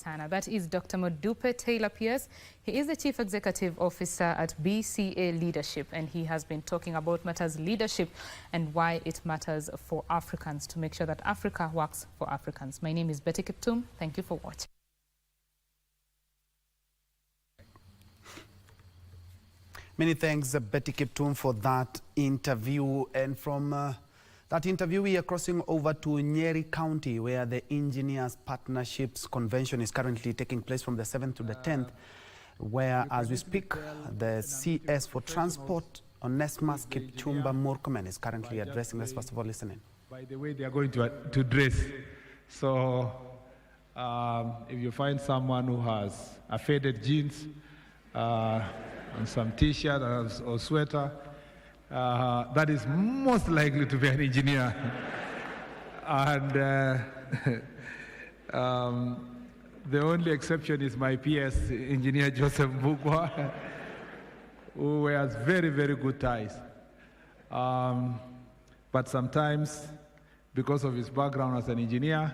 sana. That is Dr. Modupe Taylor Pierce. He is the Chief Executive Officer at BCA Leadership, and he has been talking about matters leadership and why it matters for Africans, to make sure that Africa works for Africans. My name is Betty Kiptum. Thank you for watching. Many thanks, Betty Kiptum, for that interview. And from that interview, we are crossing over to Nyeri County, where the Engineers Partnerships Convention is currently taking place from the 7th to the 10th, where, as we speak, the CS for Transport, Onesmus Kipchumba Murkomen, is currently addressing us. First of all, listening. By the way, they are going to dress. So, if you find someone who has a faded jeans, and some t-shirt or sweater, that is most likely to be an engineer. And the only exception is my PS, Engineer Joseph Mbugwa, who wears very, very good ties. But sometimes, because of his background as an engineer,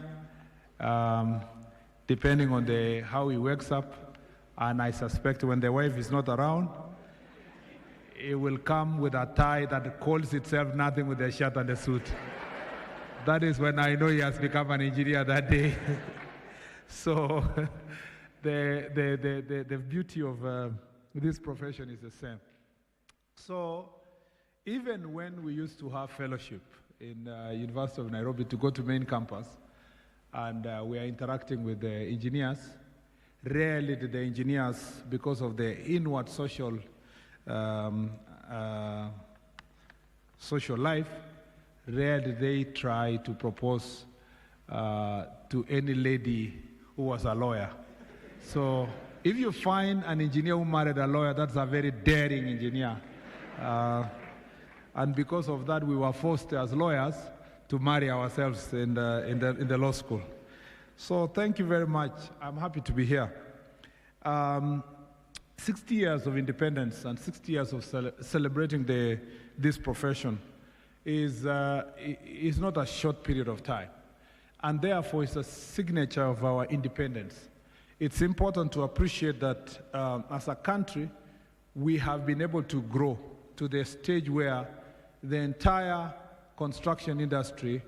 depending on how he wakes up, and I suspect when the wife is not around, it will come with a tie that calls itself nothing with a shirt and a suit. That is when I know he has become an engineer that day. So the beauty of this profession is the same. So even when we used to have fellowship in University of Nairobi to go to main campus, and we are interacting with the engineers, rarely did the engineers, because of the inward social life, rarely did they try to propose to any lady who was a lawyer. So if you find an engineer who married a lawyer, that's a very daring engineer. And because of that, we were forced as lawyers to marry ourselves in the law school. So thank you very much. I'm happy to be here. 60 years of independence and 60 years of celebrating this profession is not a short period of time. And therefore, it's a signature of our independence. It's important to appreciate that as a country, we have been able to grow to the stage where the entire construction industry,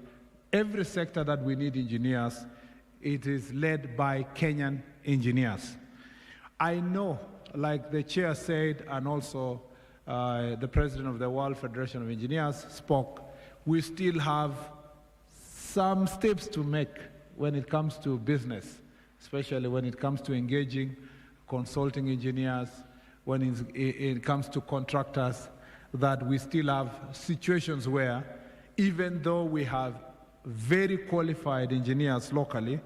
every sector that we need engineers, it is led by Kenyan engineers. I know, like the chair said, and also the president of the World Federation of Engineers spoke, we still have some steps to make when it comes to business, especially when it comes to engaging consulting engineers, when it comes to contractors, that we still have situations where, even though we have very qualified engineers locally,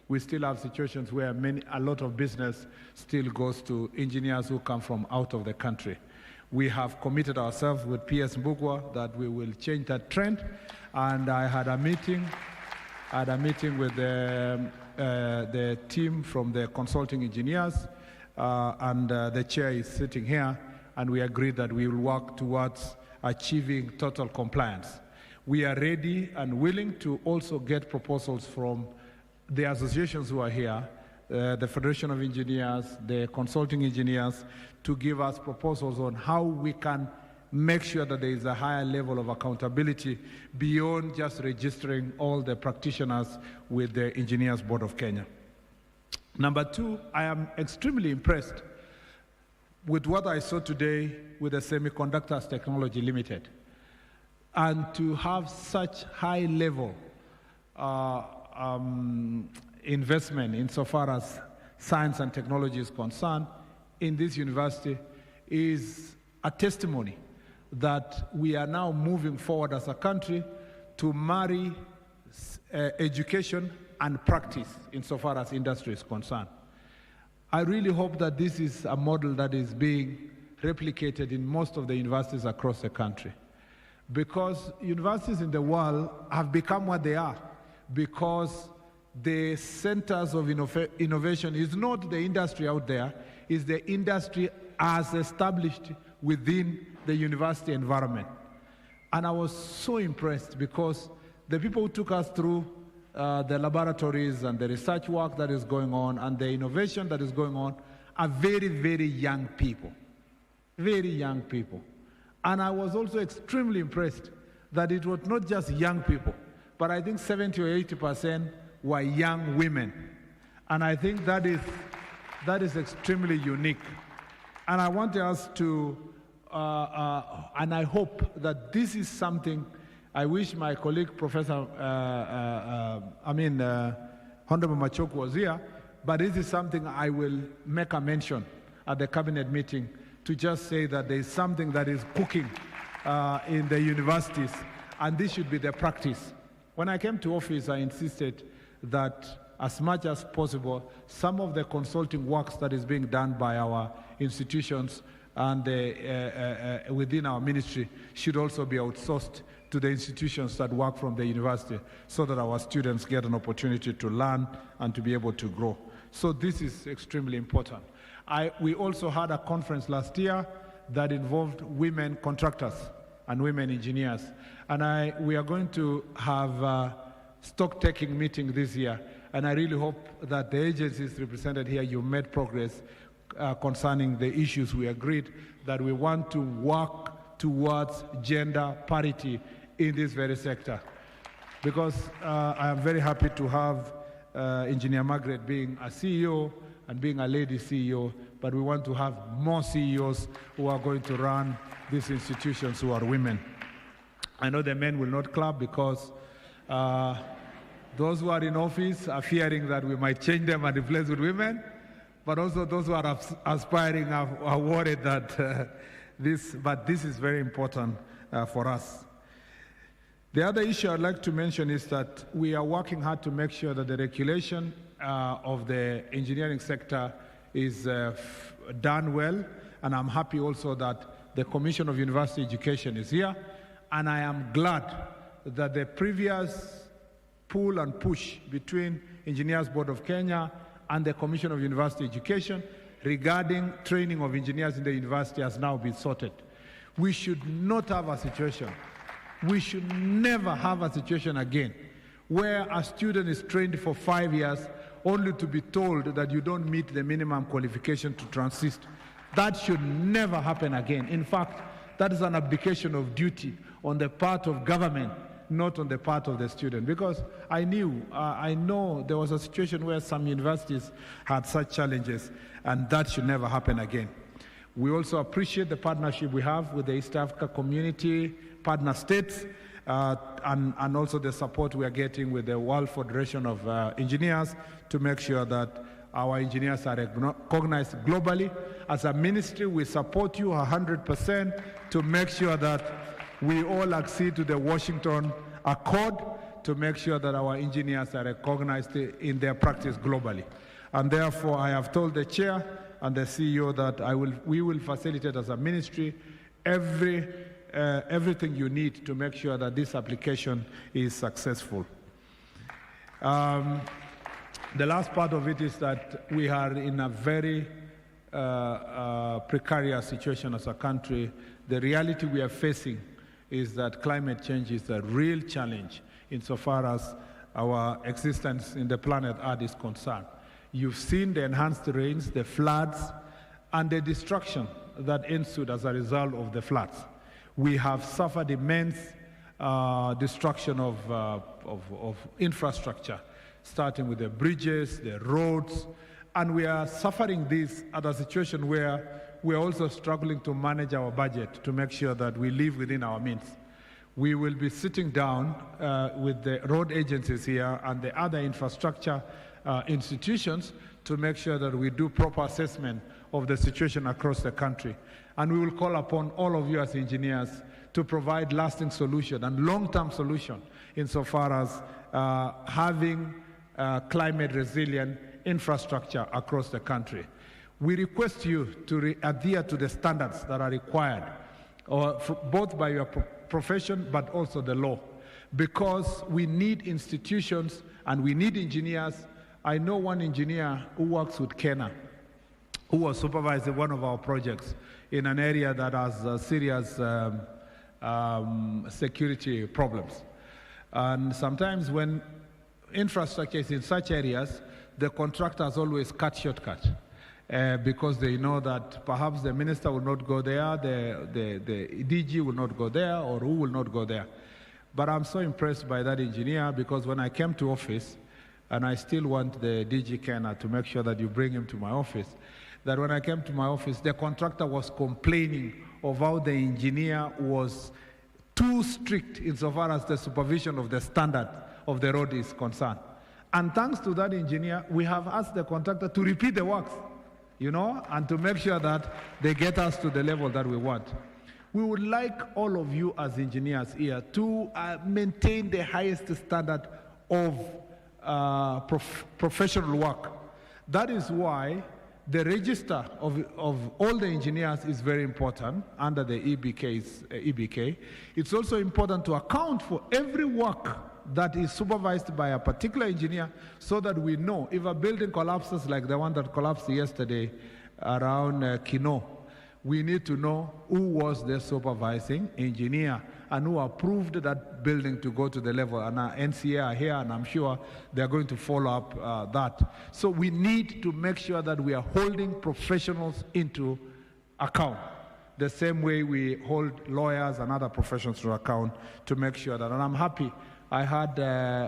we still have situations where a lot of business still goes to engineers who come from out of the country. We have committed ourselves with PS Mbugwa that we will change that trend, and I had a meeting with the team from the consulting engineers, and the chair is sitting here, and we agreed that we will work towards achieving total compliance. We are ready and willing to also get proposals from the associations who are here, the Federation of Engineers, the consulting engineers, to give us proposals on how we can make sure that there is a higher level of accountability beyond just registering all the practitioners with the Engineers Board of Kenya. Number two, I am extremely impressed with what I saw today with the Semiconductors Technology Limited. And to have such high level investment insofar as science and technology is concerned in this university is a testimony that we are now moving forward as a country to marry education and practice insofar as industry is concerned. I really hope that this is a model that is being replicated in most of the universities across the country, because universities in the world have become what they are because the centers of innovation is not the industry out there, is the industry as established within the university environment. And I was so impressed because the people who took us through the laboratories and the research work that is going on and the innovation that is going on are very, very young people. Very young people. And I was also extremely impressed that it was not just young people, but I think 70 or 80% were young women. And I think that is extremely unique. And I want us to, and I hope that this is something, I wish my colleague, Professor, Honorable Machok was here, but this is something I will make a mention at the cabinet meeting to just say that there is something that is cooking in the universities, and this should be the practice. When I came to office, I insisted that as much as possible, some of the consulting works that is being done by our institutions and within our ministry should also be outsourced to the institutions that work from the university so that our students get an opportunity to learn and to be able to grow. So this is extremely important. We also had a conference last year that involved women contractors and women engineers. And we are going to have a stock-taking meeting this year. And I really hope that the agencies represented here, you made progress concerning the issues we agreed that we want to work towards gender parity in this very sector. Because I am very happy to have Engineer Margaret being a CEO and being a lady CEO, but we want to have more CEOs who are going to run these institutions who are women. I know the men will not clap because those who are in office are fearing that we might change them and replace with women, but also those who are aspiring are worried that this is very important for us. The other issue I'd like to mention is that we are working hard to make sure that the regulation of the engineering sector is done well, and I'm happy also that the Commission of University Education is here, and I am glad that the previous pull and push between Engineers Board of Kenya and the Commission of University Education regarding training of engineers in the university has now been sorted. We should not have a situation, we should never have a situation again where a student is trained for 5 years only to be told that you don't meet the minimum qualification to transist. That should never happen again. In fact, that is an abdication of duty on the part of government, not on the part of the student. Because I know there was a situation where some universities had such challenges, and that should never happen again. We also appreciate the partnership we have with the East Africa Community partner states, and also the support we are getting with the World Federation of Engineers to make sure that our engineers are recognized globally. As a ministry, we support you 100% to make sure that we all accede to the Washington Accord to make sure that our engineers are recognized in their practice globally. And therefore, I have told the chair and the CEO that we will facilitate as a ministry everything you need to make sure that this application is successful. The last part of it is that we are in a very precarious situation as a country. The reality we are facing is that climate change is a real challenge insofar as our existence in the planet Earth is concerned. You've seen the enhanced rains, the floods, and the destruction that ensued as a result of the floods. We have suffered immense destruction of infrastructure, starting with the bridges, the roads, and we are suffering this at a situation where we are also struggling to manage our budget to make sure that we live within our means. We will be sitting down with the road agencies here and the other infrastructure institutions to make sure that we do proper assessment of the situation across the country. And we will call upon all of you as engineers to provide lasting solution and long-term solution insofar as having climate resilient infrastructure across the country. We request you to adhere to the standards that are required, both by your profession but also the law, because we need institutions and we need engineers. I know one engineer who works with Kenya, who was supervising one of our projects in an area that has serious security problems. And sometimes when infrastructure is in such areas, the contractors always cut shortcuts because they know that perhaps the minister will not go there, the DG will not go there, or who will not go there. But I'm so impressed by that engineer because when I came to office, and I still want the DG Kenya to make sure that you bring him to my office, that when I came to my office, the contractor was complaining of how the engineer was too strict insofar as the supervision of the standard of the road is concerned. And thanks to that engineer, we have asked the contractor to repeat the works, you know, and to make sure that they get us to the level that we want. We would like all of you as engineers here to maintain the highest standard of professional work. That is why the register of all the engineers is very important under the EBK. It's also important to account for every work that is supervised by a particular engineer so that we know if a building collapses like the one that collapsed yesterday around Kino, we need to know who was the supervising engineer and who approved that building to go to the level. And our NCA are here, and I'm sure they're going to follow up that. So we need to make sure that we are holding professionals into account, the same way we hold lawyers and other professions to account to make sure that. And I'm happy. I had the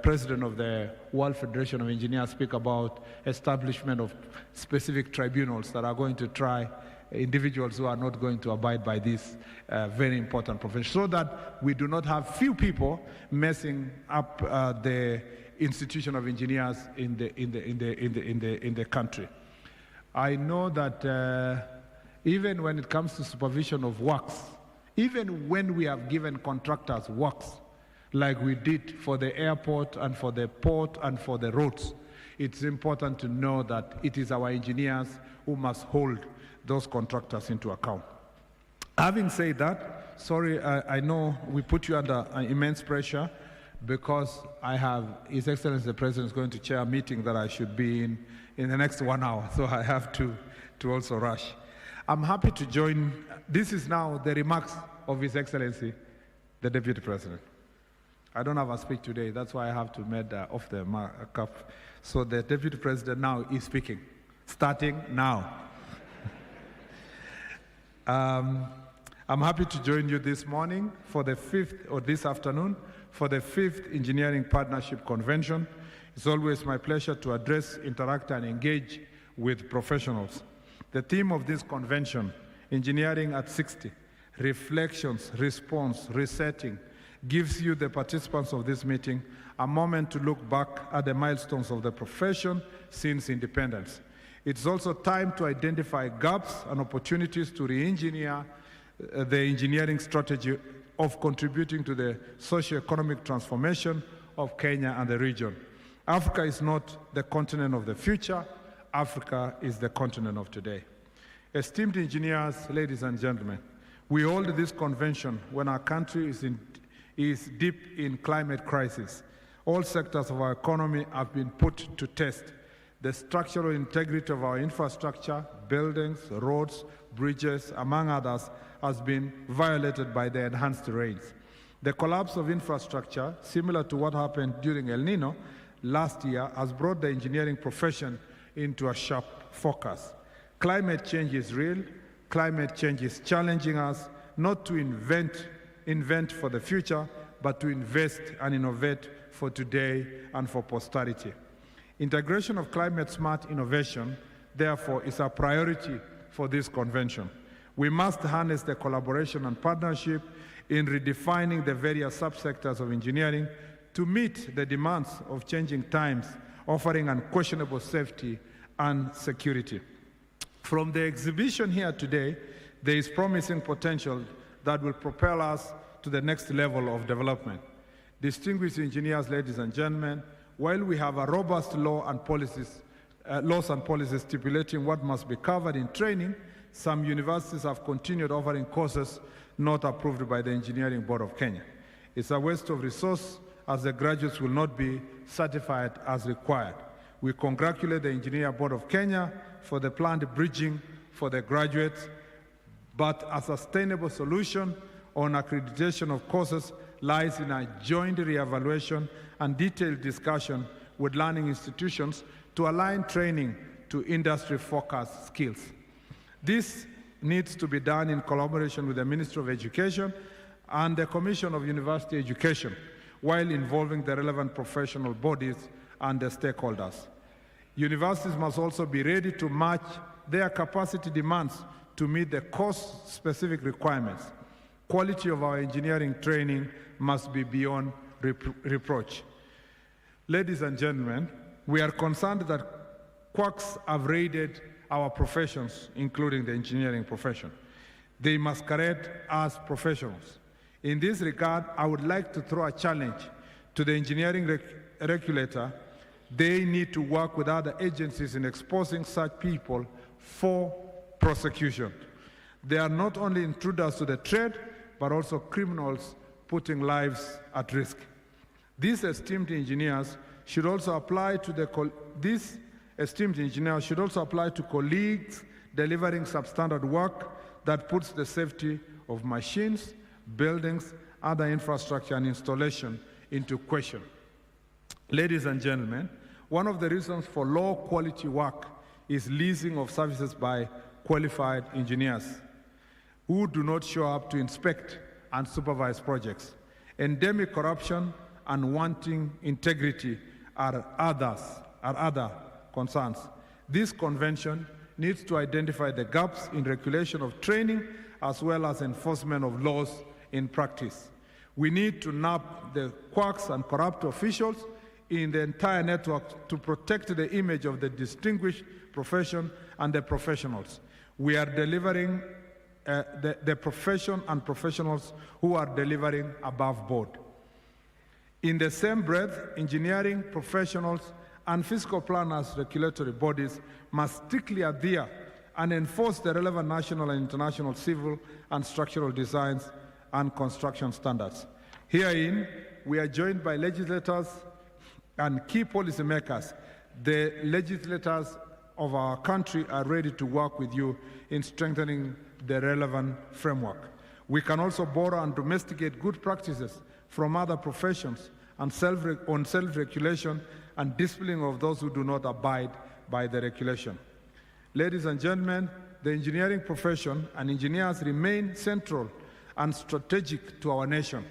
president of the World Federation of Engineers speak about establishment of specific tribunals that are going to try individuals who are not going to abide by this very important profession, so that we do not have few people messing up the institution of engineers in the country. I know that even when it comes to supervision of works, even when we have given contractors works, like we did for the airport and for the port and for the roads, it's important to know that it is our engineers who must hold those contractors into account. Having said that, sorry, I know we put you under immense pressure because I have His Excellency the President is going to chair a meeting that I should be in the next 1 hour, so I have to also rush. I'm happy to join. This is now the remarks of His Excellency the Deputy President. I don't have a speech today, that's why I have to make off the cup. So the Deputy President now is speaking, starting now. I'm happy to join you this morning for the 5th, or this afternoon, for the 5th Engineering Partnership Convention. It's always my pleasure to address, interact, and engage with professionals. The theme of this convention, Engineering at 60, Reflections, Response, Resetting, gives you, the participants of this meeting, a moment to look back at the milestones of the profession since independence. It's also time to identify gaps and opportunities to re-engineer the engineering strategy of contributing to the socio-economic transformation of Kenya and the region. Africa is not the continent of the future. Africa is the continent of today. Esteemed engineers, ladies and gentlemen, we hold this convention when our country is deep in climate crisis. All sectors of our economy have been put to test. The structural integrity of our infrastructure, buildings, roads, bridges, among others, has been violated by the enhanced rains. The collapse of infrastructure, similar to what happened during El Nino last year, has brought the engineering profession into a sharp focus. Climate change is real. Climate change is challenging us not to invent for the future, but to invest and innovate for today and for posterity. Integration of climate-smart innovation, therefore, is a priority for this convention. We must harness the collaboration and partnership in redefining the various subsectors of engineering to meet the demands of changing times, offering unquestionable safety and security. From the exhibition here today, there is promising potential that will propel us to the next level of development. Distinguished engineers, ladies and gentlemen, while we have a robust laws and policies stipulating what must be covered in training, some universities have continued offering courses not approved by the Engineering Board of Kenya. It's a waste of resource as the graduates will not be certified as required. We congratulate the Engineering Board of Kenya for the planned bridging for the graduates, but a sustainable solution on accreditation of courses lies in a joint re-evaluation and detailed discussion with learning institutions to align training to industry-focused skills. This needs to be done in collaboration with the Ministry of Education and the Commission of University Education, while involving the relevant professional bodies and the stakeholders. Universities must also be ready to match their capacity demands to meet the course-specific requirements. Quality of our engineering training must be beyond reproach. Ladies and gentlemen, we are concerned that quacks have raided our professions, including the engineering profession. They masquerade as professionals. In this regard, I would like to throw a challenge to the engineering regulator. They need to work with other agencies in exposing such people for prosecution. They are not only intruders to the trade, but also criminals putting lives at risk. These esteemed engineers should also apply to colleagues delivering substandard work that puts the safety of machines, buildings, other infrastructure and installation into question. Ladies and gentlemen, one of the reasons for low quality work is leasing of services by qualified engineers who do not show up to inspect and supervise projects. Endemic corruption and wanting integrity are other concerns. This convention needs to identify the gaps in regulation of training as well as enforcement of laws in practice. We need to nab the quacks and corrupt officials in the entire network to protect the image of the distinguished profession and the professionals. We are delivering the profession and professionals who are delivering above board. In the same breath, engineering professionals and fiscal planners regulatory bodies must strictly adhere and enforce the relevant national and international civil and structural designs and construction standards. Herein, we are joined by legislators and key policymakers. The legislators of our country are ready to work with you in strengthening the relevant framework. We can also borrow and domesticate good practices from other professions on self-regulation and discipline of those who do not abide by the regulation. Ladies and gentlemen, the engineering profession and engineers remain central and strategic to our nation.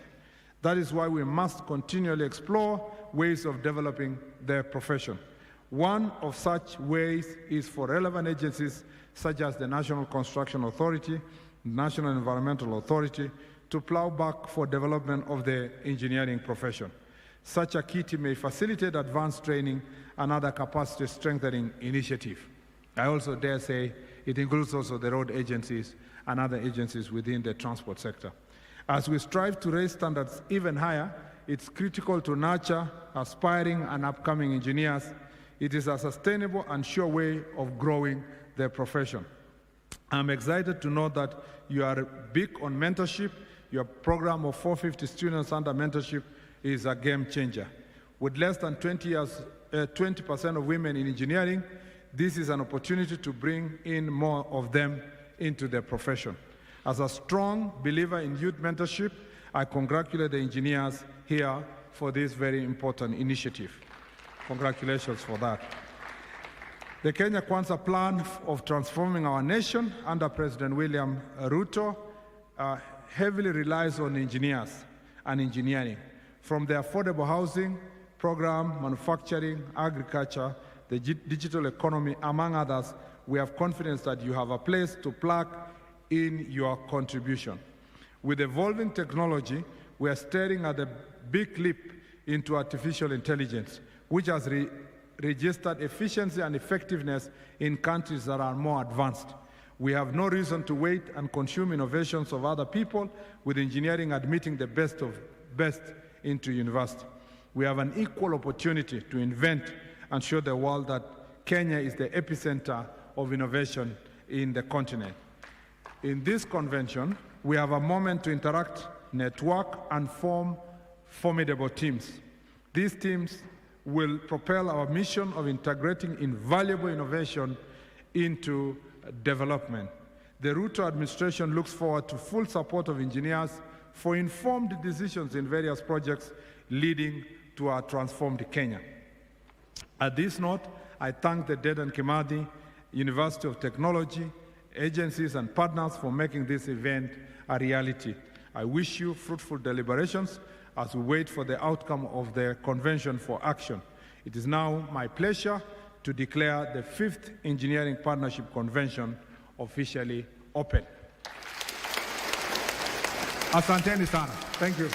That is why we must continually explore ways of developing their profession. One of such ways is for relevant agencies such as the National Construction Authority, National Environmental Authority, to plow back for development of the engineering profession. Such a kitty may facilitate advanced training and other capacity strengthening initiatives. I also dare say it includes also the road agencies and other agencies within the transport sector. As we strive to raise standards even higher, it's critical to nurture aspiring and upcoming engineers. It is a sustainable and sure way of growing their profession. I'm excited to know that you are big on mentorship. Your program of 450 students under mentorship is a game changer. With less than 20% of women in engineering, this is an opportunity to bring in more of them into the profession. As a strong believer in youth mentorship, I congratulate the engineers here for this very important initiative. Congratulations for that. The Kenya Kwanza plan of transforming our nation under President William Ruto heavily relies on engineers and engineering. From the affordable housing program, manufacturing, agriculture, the digital economy, among others, we have confidence that you have a place to plug in your contribution. With evolving technology, we are staring at a big leap into artificial intelligence, which has registered efficiency and effectiveness in countries that are more advanced. We have no reason to wait and consume innovations of other people, with engineering admitting the best of best into university. We have an equal opportunity to invent and show the world that Kenya is the epicenter of innovation in the continent. In this convention, we have a moment to interact, network, and form formidable teams. These teams will propel our mission of integrating invaluable innovation into development. The Ruto administration looks forward to full support of engineers for informed decisions in various projects leading to a transformed Kenya. At this note, I thank the Dedan Kimathi University of Technology, agencies and partners for making this event a reality. I wish you fruitful deliberations as we wait for the outcome of the Convention for Action. It is now my pleasure to declare the 5th Engineering Partnership Convention officially open. Asanteni sana. Thank you.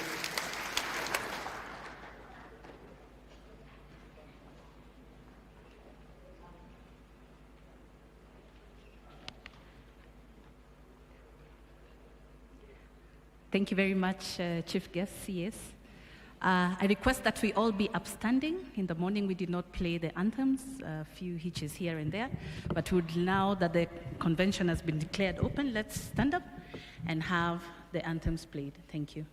Thank you very much, Chief Guest, CS. I request that we all be upstanding. In the morning, we did not play the anthems, a few hitches here and there, but would now that the convention has been declared open, let's stand up and have the anthems played. Thank you.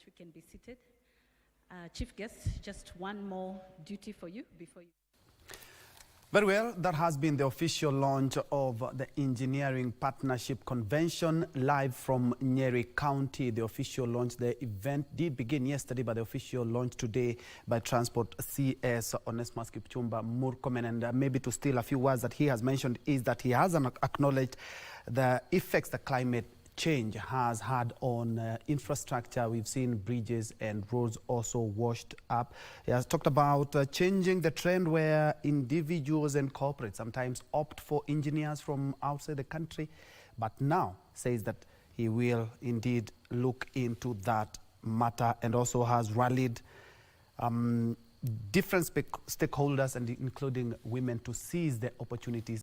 We can be seated. Chief Guest, just one more duty for you before you. Very well, that has been the official launch of the Engineering Partnership Convention live from Nyeri County. The official launch, the event did begin yesterday, but the official launch today by Transport CS Onesmus Kipchumba Murkomen. And maybe to steal a few words that he has mentioned is that he has acknowledged the effects the climate change has had on infrastructure. We've seen bridges and roads also washed up. He has talked about changing the trend where individuals and corporates sometimes opt for engineers from outside the country, but now says that he will indeed look into that matter, and also has rallied different stakeholders, and including women, to seize the opportunities